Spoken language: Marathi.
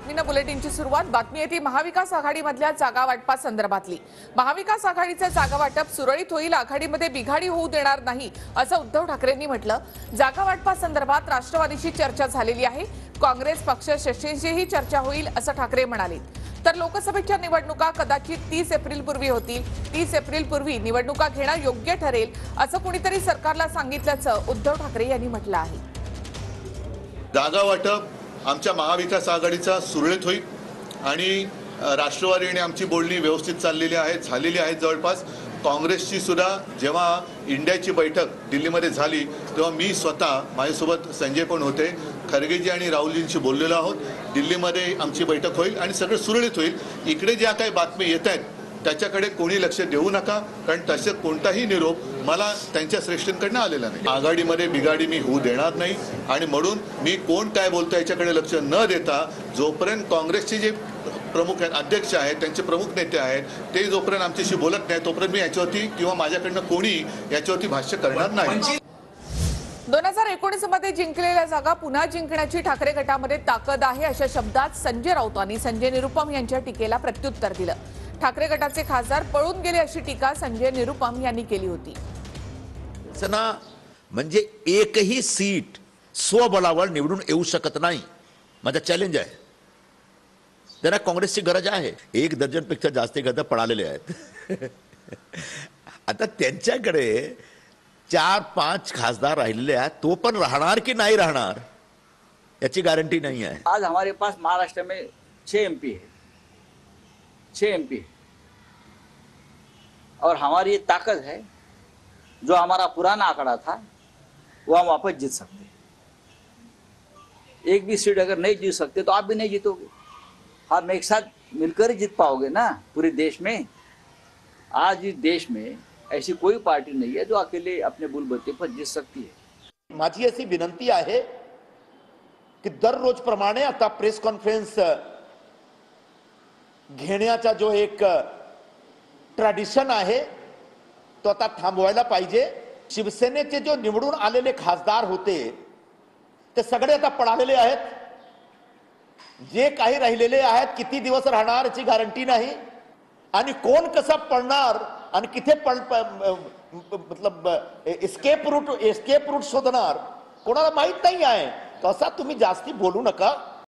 बातमीनं बुलेटिनची सुरुवात. बातमी येते महाविकास आघाडीमधल्या जागा वाटपा संदर्भातली. महाविकास आघाडीचे जागा वाटप सुरळीत होईल, आघाडीमध्ये बिघाडी होऊ देणार नाही असं उद्धव ठाकरेंनी म्हटलं. जागा वाटपा संदर्भात राष्ट्रवादीशी चर्चा झालेली आहे. काँग्रेस पक्षश्रेष्ठींशीही चर्चा होईल असं ठाकरे म्हणाले. तर लोकसभेच्या निवडणुका कदाचित 30 एप्रिलपूर्वी होतील. 30 एप्रिलपूर्वी निवडणुका घेणं योग्य ठरेल असं कुणीतरी सरकारला सांगितल्याचं उद्धव ठाकरे यांनी म्हटलं आहे. जागा वाटप आमच्या महाविकास आघाडीचा सुरळीत होईल आणि राष्ट्रवादी आणि आमची बोलणी व्यवस्थित चाललेली झालेली आहे. जवळपास काँग्रेसची सुद्धा जेव्हा इंडियाची बैठक दिल्लीमध्ये झाली तेव्हा मी स्वतः माझ्यासोबत संजय पण होते, खरगेजी आणि राहुलजींशी बोललेलो आहोत. दिल्लीमध्ये आमची बैठक होईल आणि सगळं सुरळीत होईल. इकडे ज्या काही बातम्या येत आहेत त्याच्याकडे कोणी लक्ष देऊ नका, कारण तसं कोणताही निरोप मला त्यांच्या श्रेष्ठींकडनं आलेला नाही. आघाडीमध्ये बिघाडी मी होऊ देणार नाही आणि म्हणून मी कोण काय बोलतो याच्याकडे लक्ष न देता जोपर्यंत काँग्रेसचे जे प्रमुख अध्यक्ष आहेत, त्यांचे प्रमुख नेते आहेत, ते जोपर्यंत आमच्याशी बोलत नाही तोपर्यंत मी याच्यावरती किंवा माझ्याकडनं कोणी याच्यावरती भाष्य करणार नाही. 2019 मध्ये जिंकलेल्या जागा पुन्हा जिंकण्याची ठाकरे गटामध्ये ताकद आहे अशा शब्दात संजय राऊतांनी संजय निरुपम यांच्या टीकेला प्रत्युत्तर दिलं. ठाकरे गटाचे खासदार पळून गेले अशी टीका संजय निरुपम यांनी केली होती. म्हणजे एकही सीट स्वबळावर निवडून येऊ शकत नाही. माझा चॅलेंज आहे. त्यांना काँग्रेसची गरज आहे. 1 दर्जनपेक्षा जास्त गद पळालेले आहेत. आता त्यांच्याकडे 4-5 खासदार राहिलेले आहेत. तो पण राहणार की नाही राहणार याची गॅरंटी नहीं है. आज हमारे पास महाराष्ट्र में 6 MP है, 6 MP और हमारी ये ताकत है. जो हमारा पुराना आंकड़ा था वो हम वापस जीत सकते हैं. एक भी सीट अगर नहीं जीत सकते तो आप भी नहीं जीतोगे. हम एक साथ मिलकर ही जीत पाओगे ना पूरे देश में. आज इस देश में ऐसी कोई पार्टी नहीं है जो अकेले अपने बलबूते पर जीत सकती है. माझी अशी विनंती आहे की दररोज प्रमाणे आता प्रेस कॉन्फरन्स घेण्याचा जो एक ट्रेडिशन आहे तो आता थांबवायला पाहिजे. शिवसेनेचे जो निवडून आलेले खासदार होते ते सगळे आता पळालेले आहेत. जे काही राहिलेले आहेत किती दिवस राहणार याची गॅरंटी नाही आणि कोण कसा पळणार आणि किथे मतलब एस्केप रूट शोधणार कोणाला माहित नाही आहे. तसा तुम्ही जास्ती बोलू नका.